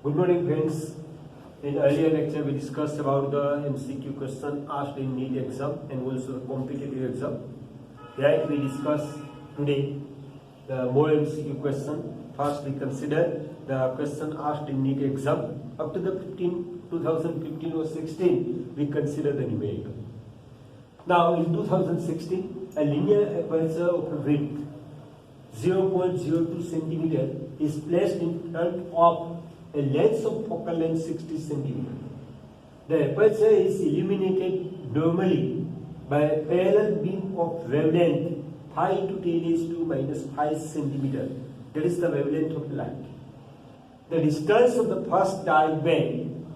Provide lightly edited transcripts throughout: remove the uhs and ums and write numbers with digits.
Good morning, friends. In earlier lecture, we discussed about the MCQ question asked in Neet exam and also the competitive exam. Right? We discussed today the more MCQ question. First, we consider the question asked in Neet exam. Up to the 2015 or 16, we consider the numerical. Now, in 2016, a linear aperture of a width 0.02 centimeter is placed in front of a lens of focal length 60 centimeter. The aperture is illuminated normally by a parallel beam of wavelength 5 to 10 raised to minus 5 centimeter. That is the wavelength of light. The distance of the first direct band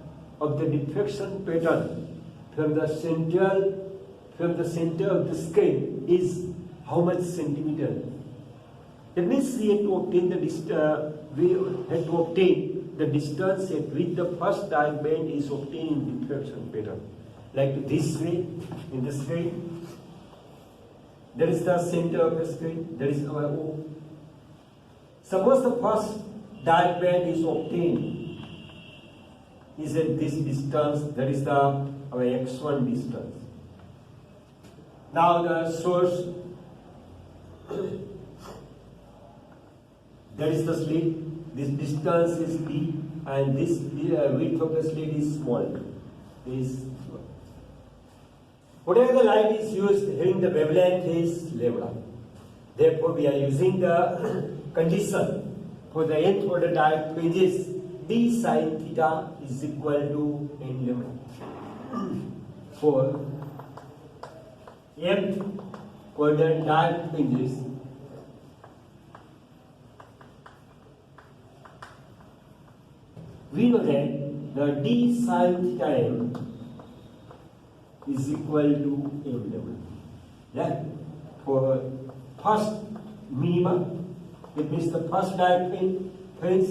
of the diffraction pattern from the center of the screen is how much centimeter? That means we have to obtain the distance at which the first direct band is obtained in diffraction pattern. Like this way, in the screen. That is the center of the screen. That is our O. Suppose the first direct band is obtained is at this distance. That is our x1 distance. Now the source. That is the slit. This distance is d, and this width of the slit is small. Whatever the light is used, having the wavelength is lambda. Therefore, we are using the condition for the nth order direct fringes. D sin theta is equal to n lambda. For nth order direct fringes, we know that the d sin theta m is equal to m lambda. Right? For first minima, it means the first direct fringe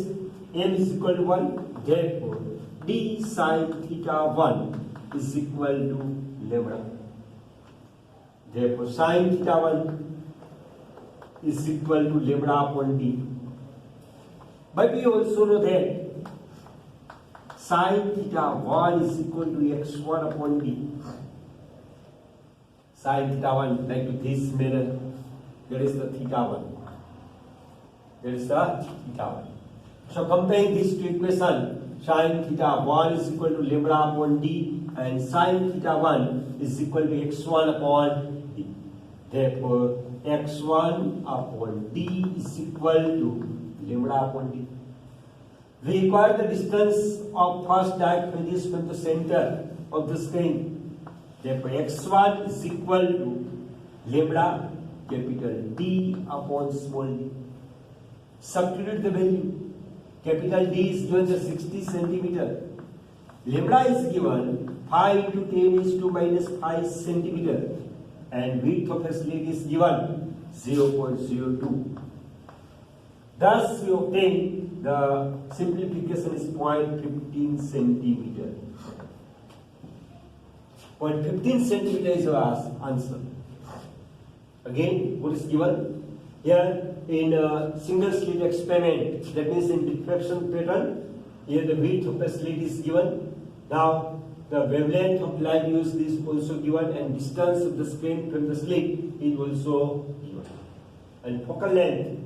m is equal to 1. Therefore, d sin theta 1 is equal to lambda. Therefore, sin theta 1 is equal to lambda upon d. But we also know that sin theta 1 is equal to x1 upon d. Sin theta 1, like this manner, that is the theta 1. That is the theta 1. So comparing these two equations, sin theta 1 is equal to lambda upon d and sin theta 1 is equal to x1 upon d. Therefore, x1 upon d is equal to lambda upon d. We require the distance of first direct fringes from the center of the screen. Therefore, x1 is equal to lambda capital D upon small d. Substitute the value. Capital D is given as 60 centimeter. Lambda is given 5 to 10 is to minus 5 centimeter. And width of the slit is given 0.02. Thus, we obtain the simplification is 0.15 centimeter. 0.15 centimeter is our answer. Again, what is given? Here in a single slit experiment, that means in diffraction pattern, here the width of the slit is given. Now, the wavelength of light used is also given, and distance of the screen from the slit is also given. And focal length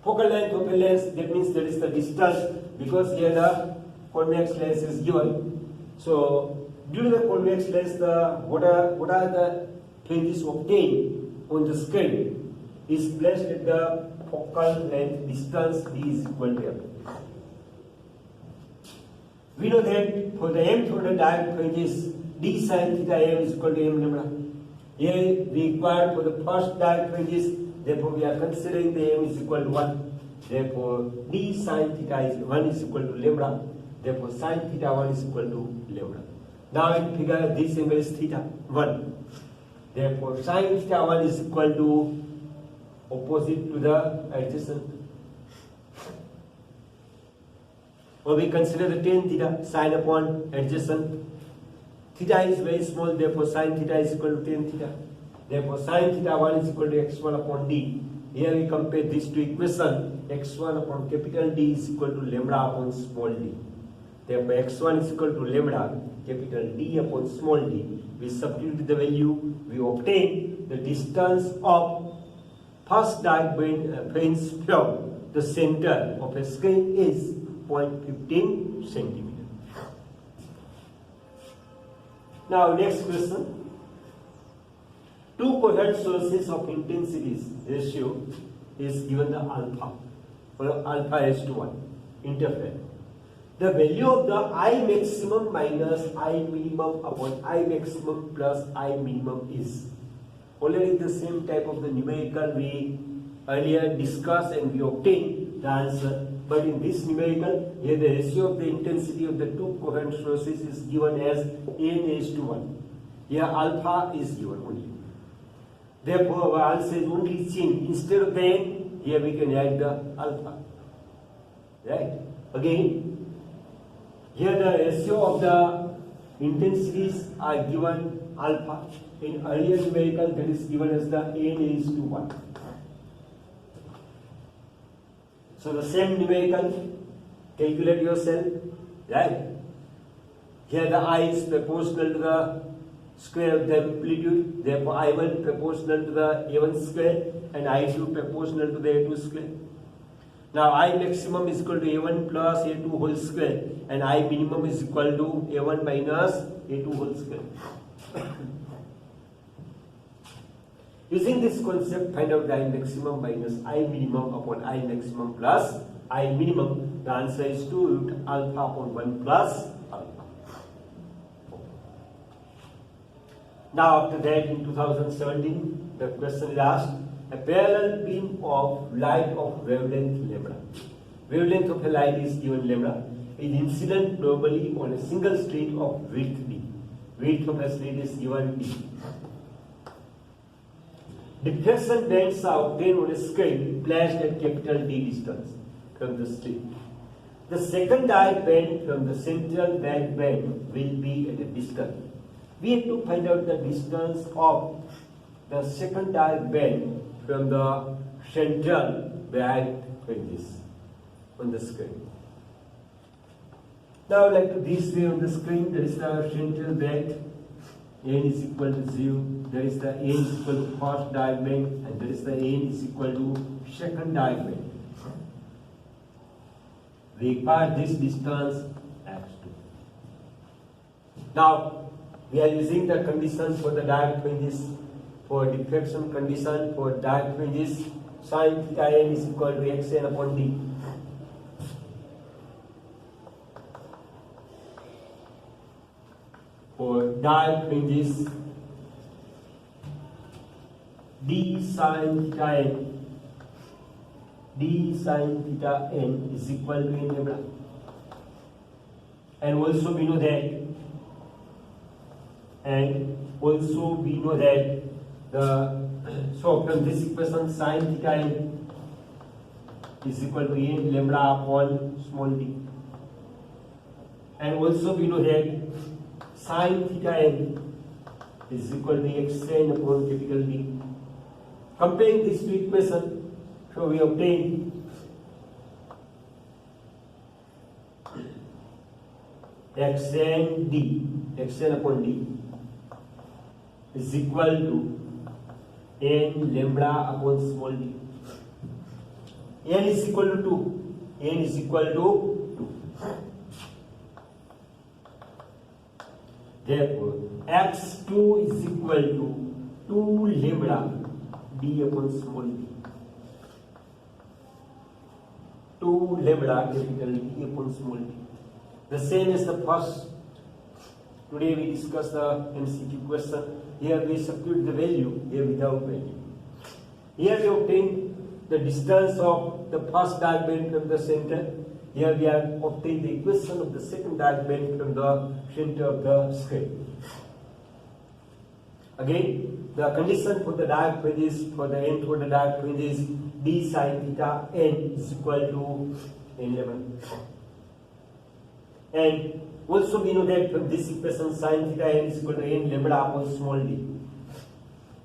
of a lens, that means that is the distance, because here the convex lens is given. So due to the convex lens, what are the fringes obtained on the screen is placed at the focal length distance d is equal to m. We know that for the mth order direct fringes, d sin theta m is equal to m lambda. Here we require for the first direct fringes. Therefore, we are considering the m is equal to 1. Therefore, d sin theta 1 is equal to lambda. Therefore, sin theta 1 is equal to lambda. Now, in figure, this angle is theta 1. Therefore, sin theta 1 is equal to opposite to the adjacent. Or we consider the tan theta, sin upon adjacent. Theta is very small, therefore sin theta is equal to tan theta. Therefore, sin theta 1 is equal to x1 upon d. Here we compare these two equations. X1 upon capital D is equal to lambda upon small d. Therefore, x1 is equal to lambda capital D upon small d. We substitute the value, we obtain the distance of first direct bench from the center of a screen is 0.15 centimeter. Now, next question. Two coherent sources of intensities ratio is given the alpha, or alpha is to 1, interfere. The value of the I maximum minus I minimum upon I maximum plus I minimum is already the same type of the numerical we earlier discussed and we obtained the answer. But in this numerical, here the ratio of the intensity of the two coherent sources is given as n is to 1. Here alpha is given only. Therefore, our answer is only change. Instead of the n, here we can add the alpha. Right? Again, here the ratio of the intensities are given alpha. In earlier numerical, that is given as the n is to 1. So the same numerical, calculate yourself, right? Here the I is proportional to the square of the amplitude, therefore I1 proportional to the A1 square and I2 proportional to the A2 square. Now I maximum is equal to A1 plus A2 whole square and I minimum is equal to A1 minus A2 whole square. Using this concept, find out the I maximum minus I minimum upon I maximum plus I minimum. The answer is 2 root alpha upon 1 plus alpha. Now after that, in 2017, the question is asked, a parallel beam of light of wavelength lambda. Wavelength of a light is given lambda. Is incident normally on a single slit of width d. Width of a slit is given d. Diffraction bands are obtained on a scale placed at capital D distance from the slit. The second direct band from the central back band will be at a distance. We have to find out the distance of the second direct band from the central back fringes on the screen. Now, like this way on the screen, there is the central back. N is equal to 0, there is the N is equal to first direct band, and there is the N is equal to second direct band. We require this distance x2. Now, we are using the condition for the direct fringes, for diffraction condition for direct fringes, sin theta n is equal to xn upon d. For direct fringes, d sin theta n is equal to n lambda. And also we know that so from this equation sin theta n is equal to n lambda upon small d. And also we know that sin theta n is equal to xn upon capital D. Comparing these two equations, so we obtain xn upon d is equal to n lambda upon small d. N is equal to 2. N is equal to 2. Therefore, x2 is equal to 2 lambda d upon small d. 2 lambda capital D upon small d. The same as the first. Today we discuss the MCQ question. Here we substitute the value, here without value. Here we obtain the distance of the first direct band from the center. Here we have obtained the equation of the second direct band from the center of the scale. Again, the condition for the direct fringes, for the n for the direct fringes, d sin theta n is equal to n11. And also we know that from this equation sin theta n is equal to n lambda upon small d.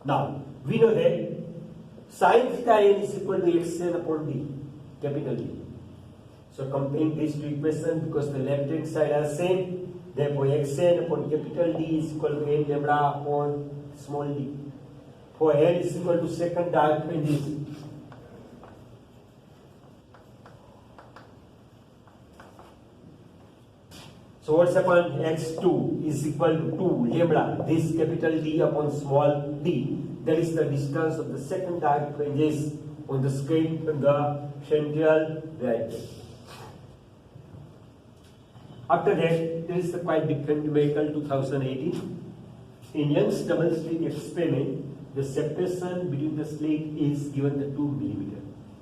Now, we know that sin theta n is equal to xn upon d, capital D. So comparing these two equations, because the left hand side are same, therefore xn upon capital D is equal to n lambda upon small d. For n is equal to second dark fringes. So what's upon x2 is equal to 2 lambda, this capital D upon small d. That is the distance of the second dark fringes on the screen from the central right. After that, there is the quite different numerical 2018. In Young's double slit experiment, the separation between the slit is given the 2 mm.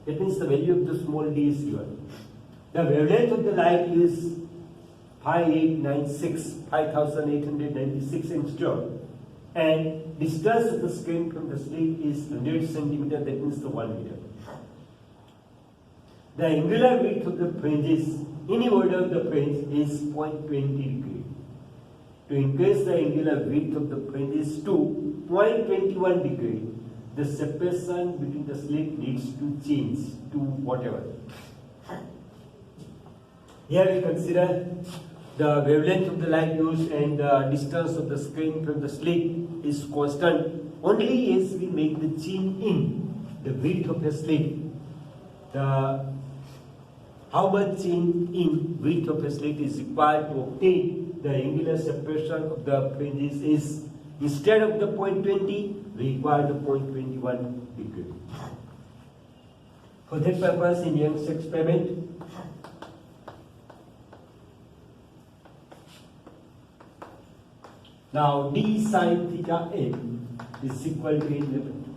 That means the value of the small d is given. The wavelength of the light is 5896 angstrom, and distance of the screen from the slit is 100 centimeter. That means the 1 meter. The angular width of the fringes, any order of the fringe, is 0.20 degree. To increase the angular width of the fringes to 0.21 degree, the separation between the slit needs to change to whatever. Here we consider the wavelength of the light used and the distance of the screen from the slit is constant only as we make the change in the width of the slit. How much change in width of the slit is required to obtain the angular separation of the fringes is, instead of the 0.20, we require the 0.21 degree. For that purpose, in Young's experiment, now d sine theta n is equal to 11.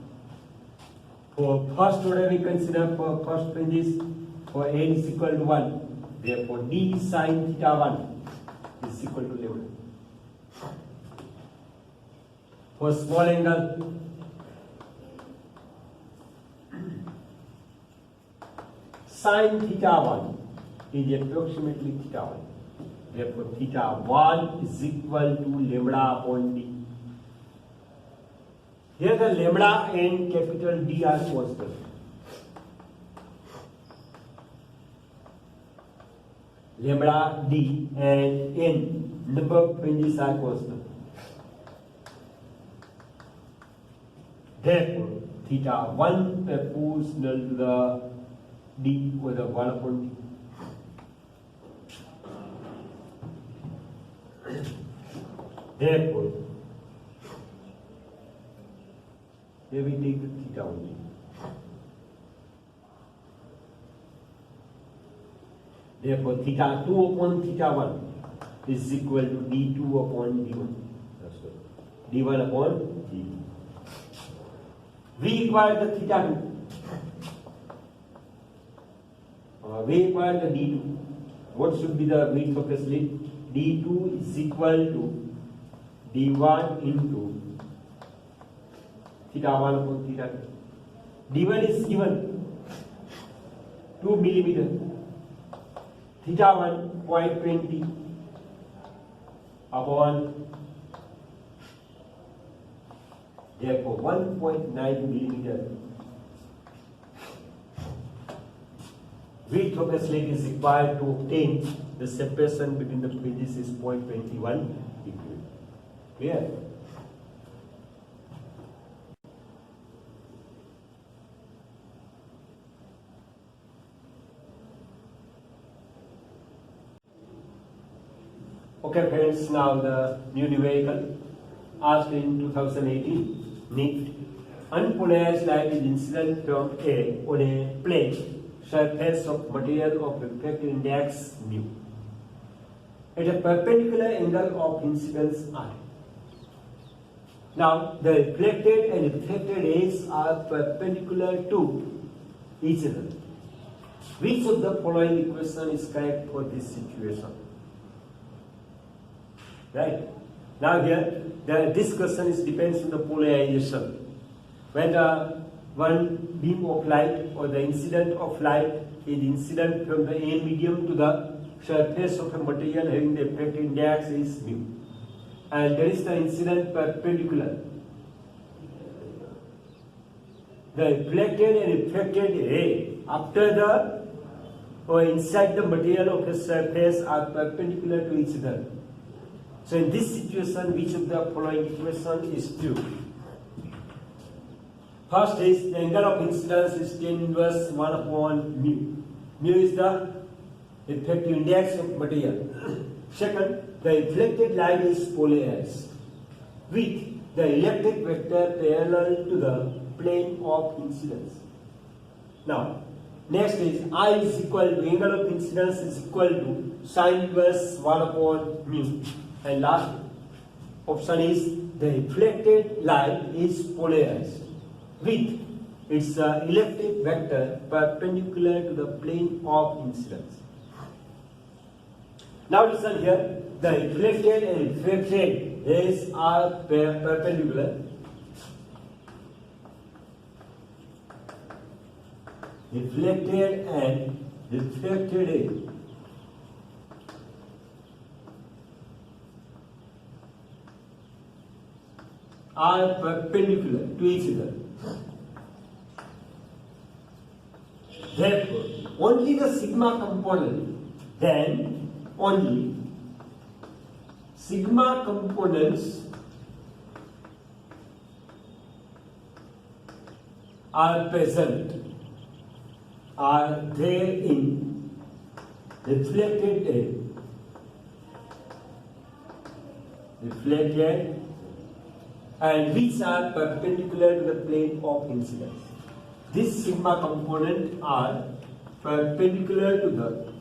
For first order, we consider for first fringes, for n is equal to 1. Therefore, d sine theta 1 is equal to 11. For small angle, sine theta 1 is approximately theta 1. Therefore, theta 1 is equal to lambda upon d. Here the lambda and capital D are constant. Lambda, D and N, number of fringes are constant. Therefore, theta 1 proportional to the D or the 1 upon D. Therefore, here we take the theta only. Therefore, theta 2 upon theta 1 is equal to d2 upon d1. That's good. d1 upon d2. We require the theta 2. We require the d2. What should be the width of the slit? d2 is equal to d1 into theta 1 upon theta 2. d1 is given 2 millimeter. Theta 1 0.20 upon, therefore 1.9 millimeter. Width of the slit is required to obtain the separation between the fringes is 0.21 degree. Clear? Okay friends, now the new numerical asked in 2018, Neet. Unpolarized light is incident from A on a plane surface of material of refractive index mu at a perpendicular angle of incidence I. Now the reflected and refracted rays are perpendicular to each other. Which of the following equation is correct for this situation? Right? Now here, this question depends on the polarization. When one beam of light or the incident of light is incident from the A medium to the surface of a material having the refractive index is mu. And there is the incident perpendicular. The reflected and refracted ray after the or inside the material of a surface are perpendicular to each other. So in this situation, which of the following equation is true? First is the angle of incidence is tan inverse 1 upon mu. Mu is the effective index of material. Second, the reflected light is polarized with the electric vector parallel to the plane of incidence. Now, next is I is equal to angle of incidence is equal to sin inverse 1 upon mu. And last option is the reflected light is polarized with its electric vector perpendicular to the plane of incidence. Now listen here, the reflected and refracted rays are perpendicular. Reflected and refracted rays are perpendicular to each other. Therefore, only the sigma component, then only sigma components are present, are there in reflected ray. Reflected and which are perpendicular to the plane of incidence. These sigma components are perpendicular to the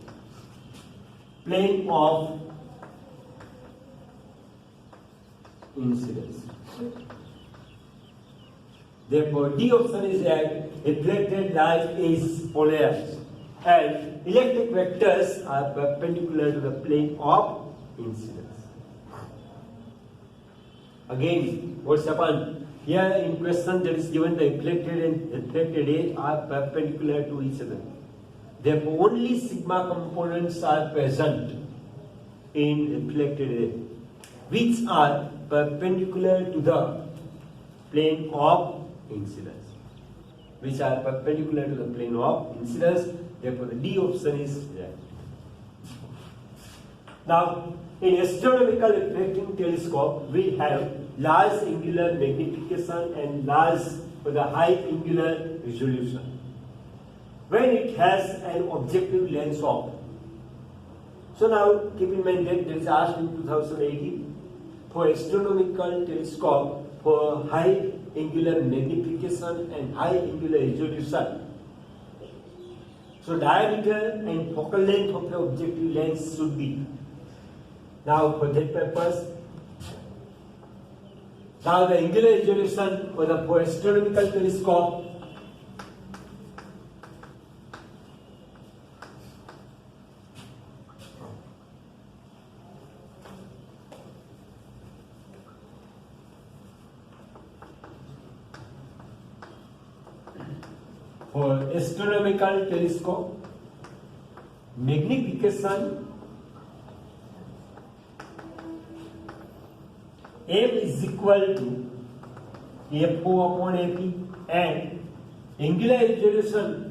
plane of incidence. Therefore, D option is that reflected light is polarized and electric vectors are perpendicular to the plane of incidence. Again, what's happened? Here in question that is given the reflected and refracted rays are perpendicular to each other. Therefore, only sigma components are present in reflected rays, which are perpendicular to the plane of incidence. Which are perpendicular to the plane of incidence. Therefore, the D option is right. Now, in astronomical refracting telescope, we have large angular magnification and large for the high angular resolution. When it has an objective lens of, so now keep in mind that there is asked in 2018 for astronomical telescope for high angular magnification and high angular resolution. So diameter and focal length of the objective lens should be. Now for that purpose, now the angular resolution for the astronomical telescope magnification M is equal to FO upon AP and angular resolution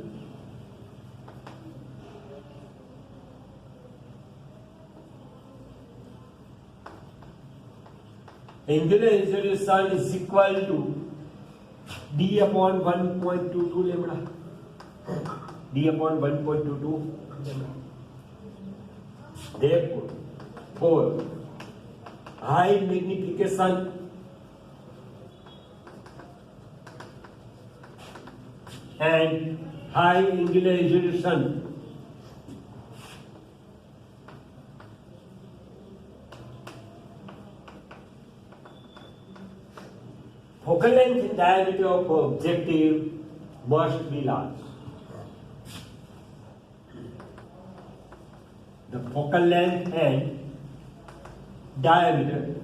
is equal to D upon 1.22 lambda. D upon 1.22 lambda. Therefore, for high magnification and high angular resolution, focal length and diameter of objective must be large. The focal length and diameter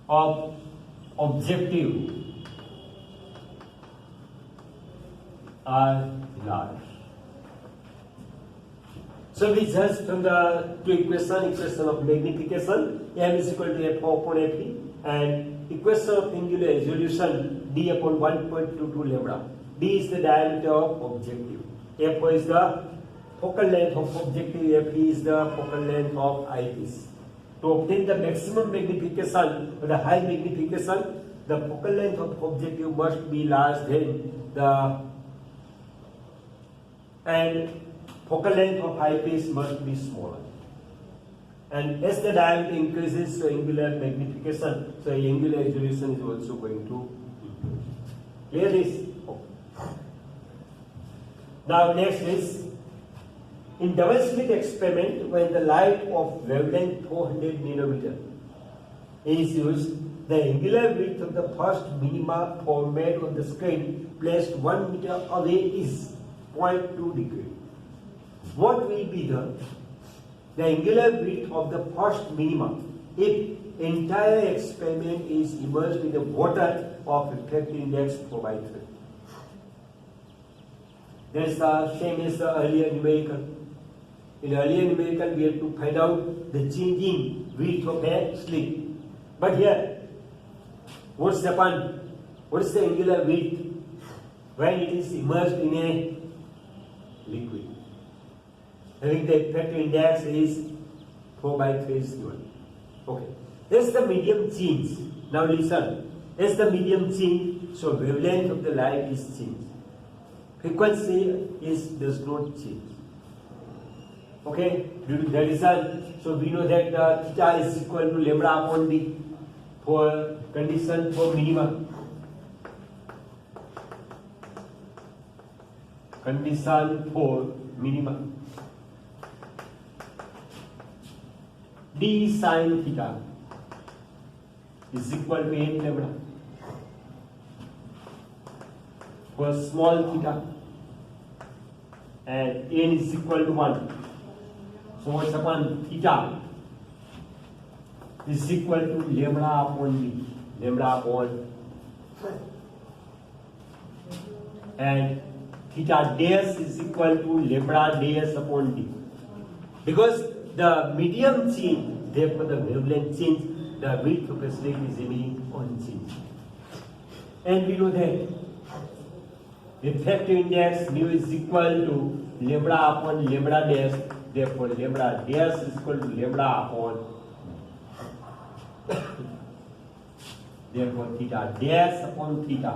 of objective are large. So we judge from the two equation of magnification, m is equal to f upon fe, and equation of angular resolution, d upon 1.22 lambda. D is the diameter of objective. F is the focal length of objective, F is the focal length of eyepiece. To obtain the maximum magnification or the high magnification, the focal length of objective must be large than the and focal length of eyepiece must be smaller. And as the diameter increases, so angular magnification, so angular resolution is also going to increase. Clear this? Okay. Now next is, in double slit experiment, when the light of wavelength 400 nanometer is used, the angular width of the first minima formed on the screen placed 1 meter away is 0.2 degree. What will be the angular width of the first minima if entire experiment is immersed in the water of refractive index 4/3? That is the same as the earlier numerical. In earlier numerical, we had to find out the changing width of a slit. But here, what's the fun? What is the angular width when it is immersed in a liquid? Having the effective index is 4/3 is given. Okay. As the medium change, now listen, as the medium change, so wavelength of the light is changed. Frequency does not change. Okay, due to the result, so we know that theta is equal to lambda upon d for condition for minima. Condition for minima. D sin theta is equal to n lambda for small theta, and n is equal to 1. So what's upon theta is equal to lambda upon d, lambda upon, and theta dash is equal to lambda dash upon d. Because the medium change, therefore the wavelength change, the width of the slit is remaining unchanged. And we know that effective index mu is equal to lambda upon lambda dash, therefore lambda dash is equal to lambda upon therefore theta dash upon theta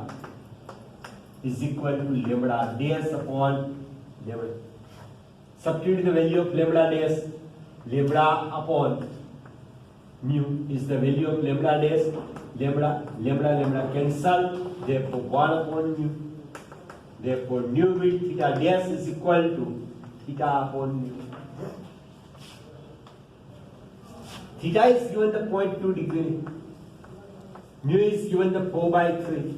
is equal to lambda dash upon lambda. Substitute the value of lambda dash, lambda upon mu is the value of lambda dash, lambda cancel, therefore 1 upon mu. Therefore, nu with theta dash is equal to theta upon mu. Theta is given the 0.2 degree. Mu is given the 4/3.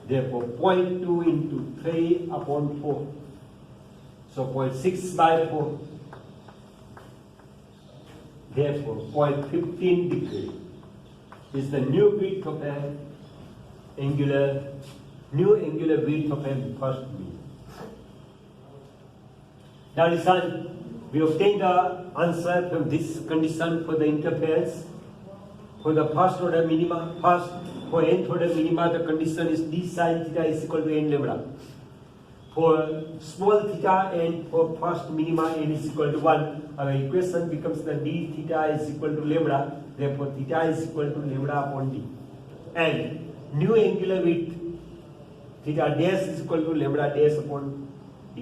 Therefore, 0.2 into 3 upon 4. So 0.6/4. Therefore, 0.15 degree is the new width of an angular width of a first beam. Now listen, we obtain the answer from this condition for the interference. For the first order minima, for nth order minima, the condition is d sin theta is equal to n lambda. For small theta and for first minima, n is equal to 1. Our equation becomes the d theta is equal to lambda. Therefore, theta is equal to lambda upon d. And new angular width, theta dash is equal to lambda dash upon d.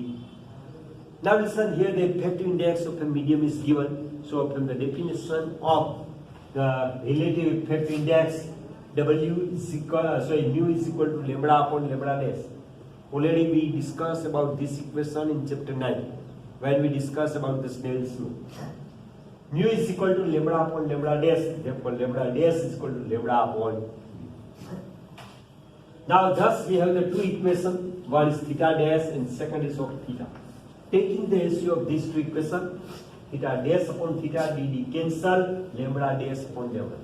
Now listen, here the effective index of a medium is given. So from the definition of the relative effective index, W is equal, mu is equal to lambda upon lambda dash. Already we discussed about this equation in chapter 9 when we discussed about the Snell's law. Mu is equal to lambda upon lambda dash, therefore lambda dash is equal to lambda upon. Now thus we have the two equations, one is theta dash and second is of theta. Taking the ratio of these two equations, theta dash upon theta dd cancel, lambda dash upon lambda.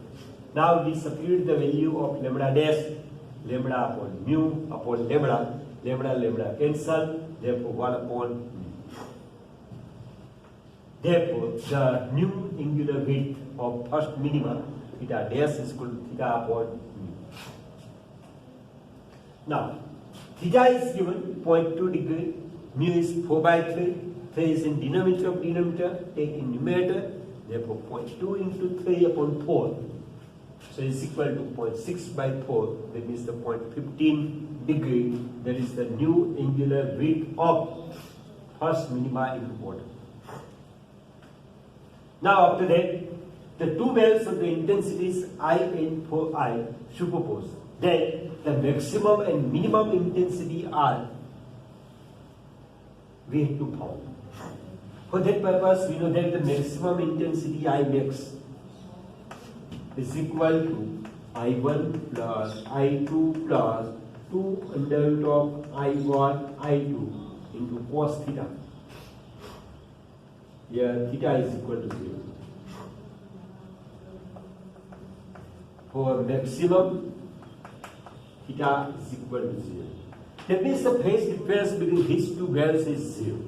Now we substitute the value of lambda dash, lambda upon mu upon lambda cancel, therefore 1 upon mu. Therefore, the new angular width of first minima, theta dash, is equal to theta upon mu. Now, theta is given 0.2 degree, mu is 4 by 3, 3 is in denominator of denominator, take in numerator, therefore 0.2 into 3 upon 4. So it's equal to 0.6 by 4, that means the 0.15 degree, that is the new angular width of first minima in water. Now after that, the two values of the intensities I and 4I superpose. Then the maximum and minimum intensity R we have to find. For that purpose, we know that the maximum intensity I max is equal to I1 plus I2 plus 2 under root of I1 I2 into cos theta. Here theta is equal to 0. For maximum, theta is equal to 0. That means the phase difference between these two values is 0.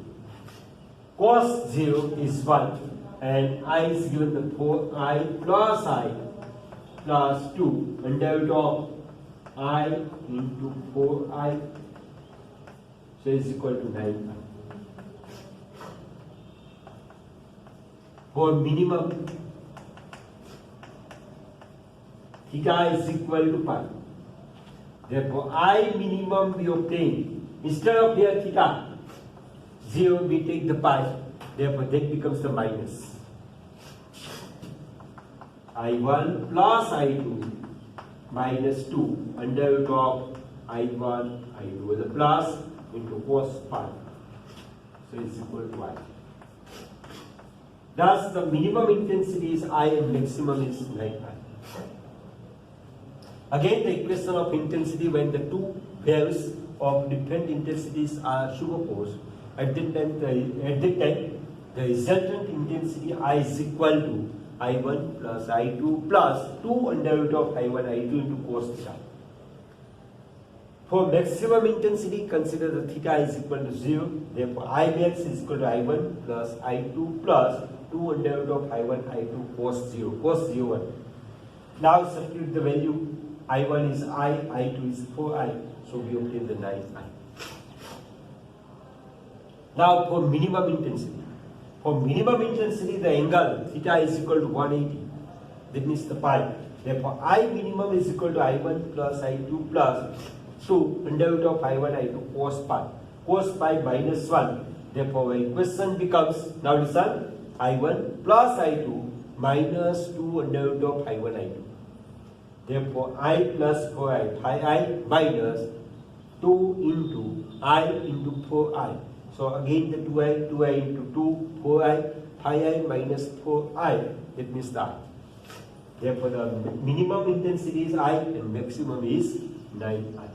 Cos 0 is 1 and I is given the 4I plus I plus 2 under root of I into 4I, so is equal to 9I. For minimum, theta is equal to pi. Therefore, I minimum we obtain, instead of here theta 0, we take the pi, therefore that becomes the minus. I1 plus I2 minus 2 under root of I1 I2 with a plus into cos pi, so it's equal to I. Thus the minimum intensity is I and maximum is 9I. Again, the equation of intensity when the two values of different intensities are superposed, at that time the resultant intensity I is equal to I1 plus I2 plus 2 under root of I1 I2 into cos theta. For maximum intensity, consider the theta is equal to 0. Therefore, I max is equal to I1 plus I2 plus 2 under root of I1 I2 cos 0, cos 0 1. Now substitute the value. I1 is I, I2 is 4I, so we obtain the 9I. Now for minimum intensity. For minimum intensity, the angle theta is equal to 180. That means the pi. Therefore, I minimum is equal to I1 plus I2 plus 2 under root of I1 I2 cos pi. Cos pi minus 1. Therefore, our equation becomes, now listen, I1 plus I2 minus 2 under root of I1 I2. Therefore, I plus 4I, pi I minus 2 into I into 4I. So again the 2I into 2, 4I, pi I minus 4I, that means that. Therefore, the minimum intensity is I and maximum is 9I.